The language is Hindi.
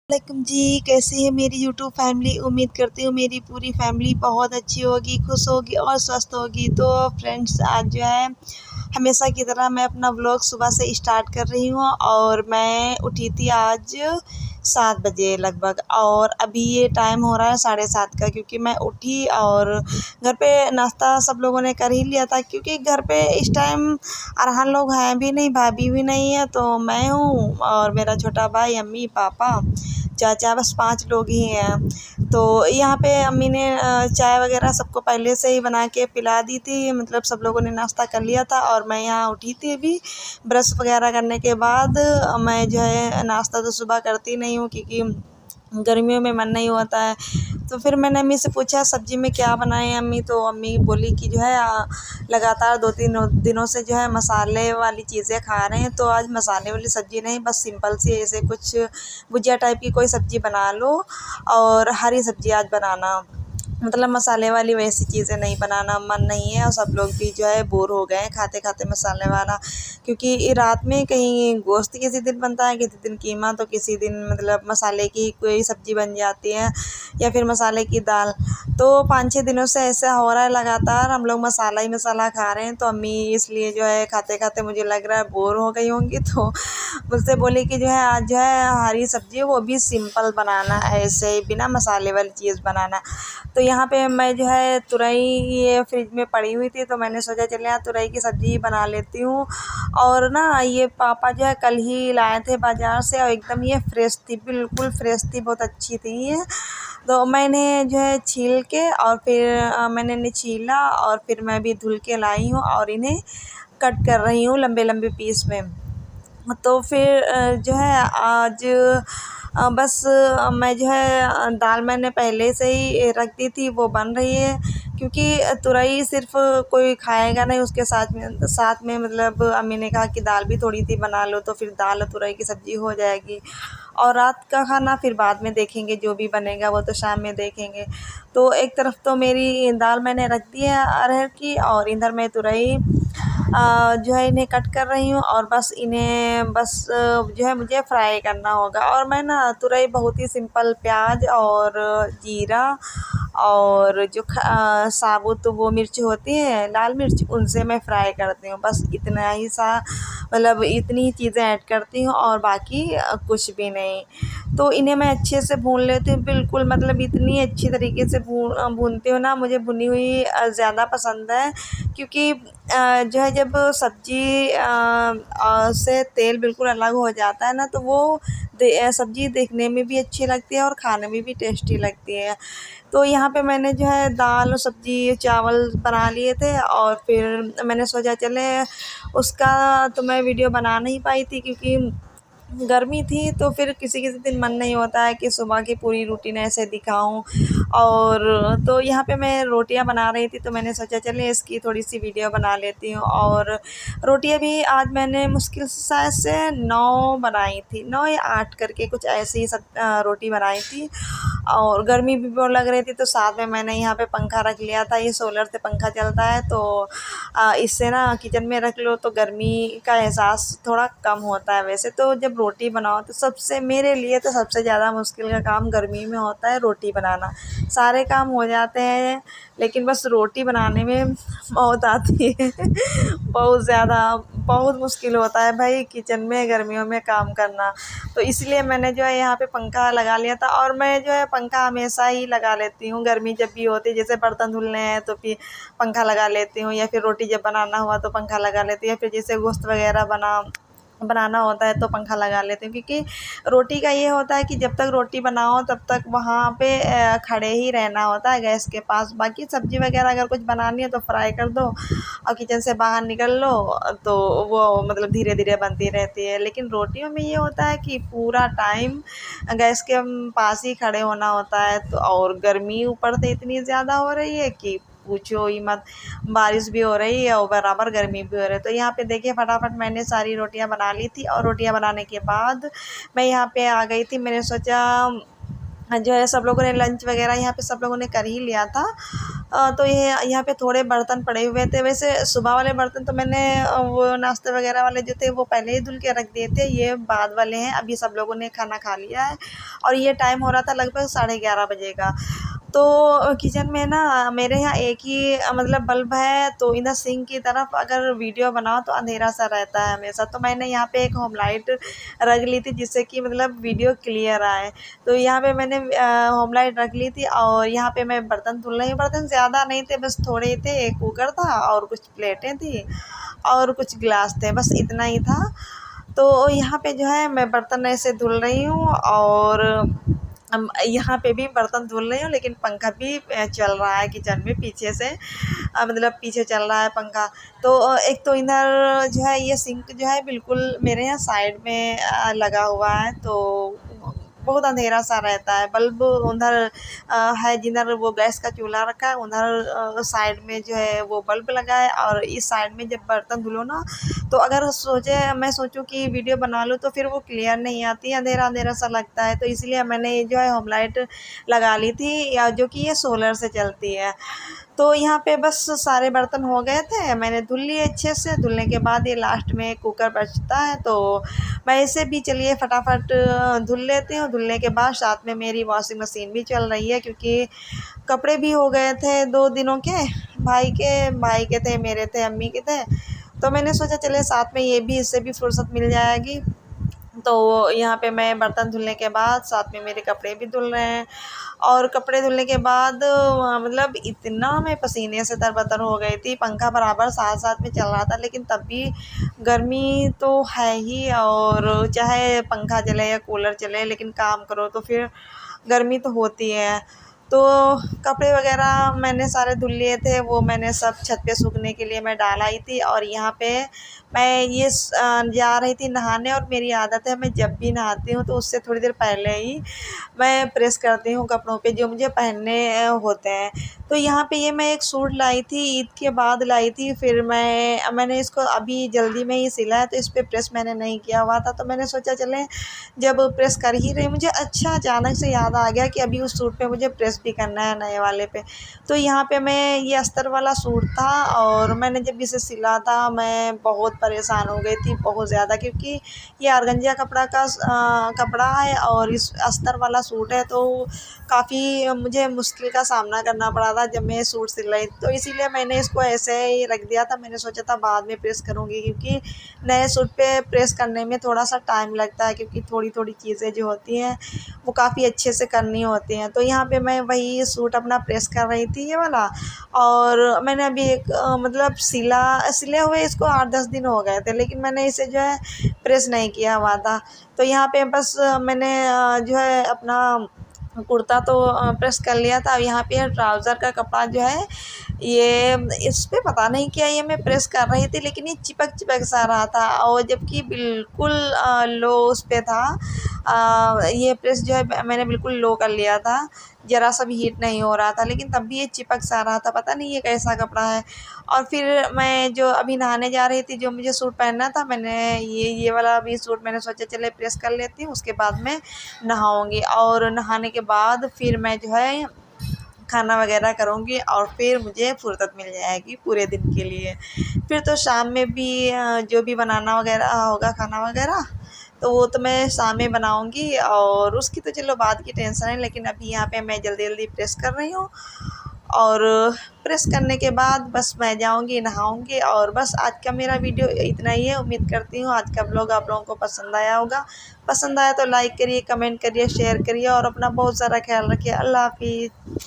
वालेकुम जी, कैसी है मेरी यूट्यूब फैमिली। उम्मीद करती हूँ मेरी पूरी फैमिली बहुत अच्छी होगी, खुश होगी और स्वस्थ होगी। तो फ्रेंड्स, आज जो है हमेशा की तरह मैं अपना व्लॉग सुबह से स्टार्ट कर रही हूँ और मैं उठी थी आज 7 बजे लगभग, और अभी ये टाइम हो रहा है 7:30 का, क्योंकि मैं उठी और घर पे नाश्ता सब लोगों ने कर ही लिया था। क्योंकि घर पे इस टाइम अरहान लोग हैं भी नहीं, भाभी भी नहीं है, तो मैं हूँ और मेरा छोटा भाई, अम्मी, पापा, चाचा, बस 5 लोग ही हैं। तो यहाँ पे अम्मी ने चाय वगैरह सबको पहले से ही बना के पिला दी थी, मतलब सब लोगों ने नाश्ता कर लिया था और मैं यहाँ उठी थी अभी। ब्रश वगैरह करने के बाद मैं जो है नाश्ता तो सुबह करती नहीं हूँ, क्योंकि गर्मियों में मन नहीं होता है। तो फिर मैंने अम्मी से पूछा सब्ज़ी में क्या बनाएं अम्मी, तो अम्मी बोली कि जो है लगातार 2-3 दिनों से जो है मसाले वाली चीज़ें खा रहे हैं, तो आज मसाले वाली सब्ज़ी नहीं, बस सिंपल सी ऐसे कुछ भुजिया टाइप की कोई सब्ज़ी बना लो और हरी सब्ज़ी आज बनाना, मतलब मसाले वाली वैसी चीज़ें नहीं बनाना, मन नहीं है। और सब लोग भी जो है बोर हो गए हैं खाते खाते मसाले वाला, क्योंकि रात में कहीं गोश्त किसी दिन बनता है, किसी दिन कीमा, तो किसी दिन मतलब मसाले की कोई सब्ज़ी बन जाती है या फिर मसाले की दाल। तो 5-6 दिनों से ऐसा हो रहा है, लगातार हम लोग मसाला ही मसाला खा रहे हैं। तो अम्मी इसलिए जो है खाते खाते मुझे लग रहा है बोर हो गई होंगी, तो मुझसे बोली कि जो है आज जो है हरी सब्ज़ी वो भी सिंपल बनाना, ऐसे ही बिना मसाले वाली चीज़ बनाना। तो यहाँ पे मैं जो है तुरई ये फ्रिज में पड़ी हुई थी, तो मैंने सोचा चलिए यहाँ तुरई की सब्ज़ी बना लेती हूँ। और ना ये पापा जो है कल ही लाए थे बाज़ार से, और एकदम ये फ्रेश थी, बिल्कुल फ्रेश थी, बहुत अच्छी थी ये। तो मैंने जो है छील के और फिर मैंने इन्हें छीला और फिर मैं भी धुल के लाई हूँ और इन्हें कट कर रही हूँ लंबे लंबे पीस में। तो फिर जो है आज बस मैं जो है दाल मैंने पहले से ही रख दी थी, वो बन रही है। क्योंकि तुरई सिर्फ कोई खाएगा नहीं, उसके साथ में मतलब अम्मी ने कहा कि दाल भी थोड़ी सी बना लो, तो फिर दाल और तुरई की सब्ज़ी हो जाएगी। और रात का खाना फिर बाद में देखेंगे, जो भी बनेगा वो तो शाम में देखेंगे। तो एक तरफ तो मेरी दाल मैंने रख दी है अरहर की, और इधर मैं तुरई जो है इन्हें कट कर रही हूँ, और बस इन्हें बस जो है मुझे फ्राई करना होगा। और मैं ना तुरई बहुत ही सिंपल प्याज और जीरा और जो साबुत वो मिर्च होती है, लाल मिर्च, उनसे मैं फ्राई करती हूँ। बस इतना ही सा, मतलब इतनी ही चीज़ें ऐड करती हूँ और बाकी कुछ भी नहीं। तो इन्हें मैं अच्छे से भून लेती हूँ, बिल्कुल मतलब इतनी अच्छी तरीके से भूनती हूँ ना, मुझे भुनी हुई ज़्यादा पसंद है। क्योंकि जो है जब सब्ज़ी से तेल बिल्कुल अलग हो जाता है ना, तो वो सब्ज़ी देखने में भी अच्छी लगती है और खाने में भी टेस्टी लगती है। तो यहाँ पे मैंने जो है दाल और सब्ज़ी चावल बना लिए थे, और फिर मैंने सोचा चले उसका तो मैं वीडियो बना नहीं पाई थी, क्योंकि गर्मी थी। तो फिर किसी किसी दिन मन नहीं होता है कि सुबह की पूरी रूटीन ऐसे दिखाऊं। और तो यहाँ पे मैं रोटियां बना रही थी, तो मैंने सोचा चले इसकी थोड़ी सी वीडियो बना लेती हूँ। और रोटियां भी आज मैंने मुश्किल से शायद से 9 बनाई थी, 9 या 8 करके कुछ ऐसी ही सब रोटी बनाई थी। और गर्मी भी बहुत लग रही थी, तो साथ में मैंने यहाँ पे पंखा रख लिया था, ये सोलर से पंखा चलता है, तो इससे ना किचन में रख लो तो गर्मी का एहसास थोड़ा कम होता है। वैसे तो जब रोटी बनाओ तो सबसे, मेरे लिए तो सबसे ज़्यादा मुश्किल का काम गर्मी में होता है रोटी बनाना। सारे काम हो जाते हैं, लेकिन बस रोटी बनाने में मौत आती है। बहुत ज़्यादा, बहुत मुश्किल होता है भाई किचन में गर्मियों में काम करना। तो इसलिए मैंने जो है यहाँ पे पंखा लगा लिया था, और मैं जो है पंखा हमेशा ही लगा लेती हूँ गर्मी जब भी होती है। जैसे बर्तन धुलने हैं तो फिर पंखा लगा लेती हूँ, या फिर रोटी जब बनाना हुआ तो पंखा लगा लेती हूँ, या फिर जैसे गोश्त वगैरह बनाना होता है तो पंखा लगा लेती हूँ। क्योंकि रोटी का ये होता है कि जब तक रोटी बनाओ तब तक वहाँ पे खड़े ही रहना होता है गैस के पास। बाकी सब्ज़ी वगैरह अगर कुछ बनानी है तो फ्राई कर दो और किचन से बाहर निकल लो, तो वो मतलब धीरे धीरे बनती रहती है। लेकिन रोटियों में ये होता है कि पूरा टाइम गैस के पास ही खड़े होना होता है। तो और गर्मी ऊपर से इतनी ज़्यादा हो रही है कि पूछो ही मत। बारिश भी हो रही है और बराबर गर्मी भी हो रही है। तो यहाँ पे देखिए फटाफट मैंने सारी रोटियां बना ली थी, और रोटियां बनाने के बाद मैं यहाँ पे आ गई थी। मैंने सोचा जो है सब लोगों ने लंच वगैरह यहाँ पे सब लोगों ने कर ही लिया था, तो ये यहाँ पे थोड़े बर्तन पड़े हुए थे। वैसे सुबह वाले बर्तन तो मैंने वो नाश्ते वगैरह वाले जो थे वो पहले ही धुल के रख दिए थे, ये बाद वाले हैं। अभी सब लोगों ने खाना खा लिया है और ये टाइम हो रहा था लगभग 11:30 बजे का। तो किचन में ना मेरे यहाँ एक ही मतलब बल्ब है, तो इधर सिंक की तरफ अगर वीडियो बनाओ तो अंधेरा सा रहता है हमेशा। तो मैंने यहाँ पे एक होम लाइट रख ली थी जिससे कि मतलब वीडियो क्लियर आए। तो यहाँ पे मैंने होम लाइट रख ली थी और यहाँ पे मैं बर्तन धुल रही हूँ। बर्तन ज़्यादा नहीं थे, बस थोड़े ही थे। एक कुकर था और कुछ प्लेटें थी और कुछ गिलास थे, बस इतना ही था। तो यहाँ पे जो है मैं बर्तन ऐसे धुल रही हूँ और यहाँ पे भी बर्तन धुल रही हूँ, लेकिन पंखा भी चल रहा है किचन में पीछे से, मतलब पीछे चल रहा है पंखा। तो एक तो इधर जो है ये सिंक जो है बिल्कुल मेरे यहाँ साइड में लगा हुआ है, तो बहुत अंधेरा सा रहता है। बल्ब उधर है जिधर वो गैस का चूल्हा रखा है, उधर साइड में जो है वो बल्ब लगा है। और इस साइड में जब बर्तन धुलो ना, तो अगर मैं सोचूं कि वीडियो बना लूँ तो फिर वो क्लियर नहीं आती, अंधेरा अंधेरा सा लगता है। तो इसलिए मैंने जो है होम लाइट लगा ली थी, या जो कि ये सोलर से चलती है। तो यहाँ पे बस सारे बर्तन हो गए थे, मैंने धुल लिए अच्छे से। धुलने के बाद ये लास्ट में कुकर बचता है, तो मैं इसे भी चलिए फटाफट धुल लेती हूँ। धुलने के बाद साथ में मेरी वॉशिंग मशीन भी चल रही है, क्योंकि कपड़े भी हो गए थे 2 दिनों के, भाई के थे, मेरे थे, अम्मी के थे। तो मैंने सोचा चले साथ में ये भी, इससे भी फुर्सत मिल जाएगी। तो यहाँ पे मैं बर्तन धुलने के बाद साथ में मेरे कपड़े भी धुल रहे हैं। और कपड़े धुलने के बाद मतलब इतना मैं पसीने से तरबतर हो गई थी। पंखा बराबर साथ साथ में चल रहा था, लेकिन तब भी गर्मी तो है ही। और चाहे पंखा चले या कूलर चले, लेकिन काम करो तो फिर गर्मी तो होती है। तो कपड़े वगैरह मैंने सारे धुल लिए थे, वो मैंने सब छत पे सूखने के लिए मैं डाल आई थी। और यहाँ पे मैं ये जा रही थी नहाने, और मेरी आदत है मैं जब भी नहाती हूँ तो उससे थोड़ी देर पहले ही मैं प्रेस करती हूँ कपड़ों पे जो मुझे पहनने होते हैं। तो यहाँ पे ये मैं एक सूट लाई थी, ईद के बाद लाई थी। फिर मैंने इसको अभी जल्दी में ही सिला है, तो इस पर प्रेस मैंने नहीं किया हुआ था। तो मैंने सोचा चले जब प्रेस कर ही रही, मुझे अच्छा अचानक से याद आ गया कि अभी उस सूट पे मुझे प्रेस भी करना है नए वाले पे। तो यहाँ पे मैं ये अस्तर वाला सूट था, और मैंने जब इसे सिला था मैं बहुत परेशान हो गई थी, बहुत ज़्यादा, क्योंकि ये ऑर्गेन्जा कपड़ा है और इस अस्तर वाला सूट है। तो काफ़ी मुझे मुश्किल का सामना करना पड़ा था जब मैं सूट सिल रही। तो इसीलिए मैंने इसको ऐसे ही रख दिया था। मैंने सोचा था बाद में प्रेस करूँगी, क्योंकि नए सूट पे प्रेस करने में थोड़ा सा टाइम लगता है, क्योंकि थोड़ी थोड़ी चीज़ें जो होती हैं वो काफ़ी अच्छे से करनी होती हैं। तो यहाँ पे मैं वही सूट अपना प्रेस कर रही थी, ये वाला। और मैंने अभी एक मतलब सिले हुए इसको 8-10 दिन हो गए थे, लेकिन मैंने इसे जो है प्रेस नहीं किया हुआ था। तो यहाँ पे बस मैंने जो है अपना कुर्ता तो प्रेस कर लिया था। अब यहाँ पे ट्राउज़र का कपड़ा जो है, ये इस पे पता नहीं क्या ये मैं प्रेस कर रही थी, लेकिन ये चिपक सा रहा था, और जबकि बिल्कुल लो उस पे था। ये प्रेस जो है मैंने बिल्कुल लो कर लिया था, ज़रा सा भी हीट नहीं हो रहा था, लेकिन तब भी ये चिपक सा रहा था। पता नहीं ये कैसा कपड़ा है। और फिर मैं जो अभी नहाने जा रही थी, जो मुझे सूट पहनना था, मैंने ये वाला भी सूट मैंने सोचा चले प्रेस कर लेती हूँ, उसके बाद मैं नहाऊँगी। और नहाने के बाद फिर मैं जो है खाना वगैरह करूँगी, और फिर मुझे फुर्सत मिल जाएगी पूरे दिन के लिए। फिर तो शाम में भी जो भी बनाना वगैरह होगा, खाना वगैरह, तो वो तो मैं शाम में बनाऊँगी। और उसकी तो चलो बाद की टेंशन है, लेकिन अभी यहाँ पे मैं जल्दी जल्दी प्रेस कर रही हूँ। और प्रेस करने के बाद बस मैं जाऊँगी, नहाऊँगी। और बस आज का मेरा वीडियो इतना ही है। उम्मीद करती हूँ आज का ब्लॉग आप लोगों को पसंद आया होगा। पसंद आया तो लाइक करिए, कमेंट करिए, शेयर करिए, और अपना बहुत सारा ख्याल रखिए। अल्लाह हाफिज़।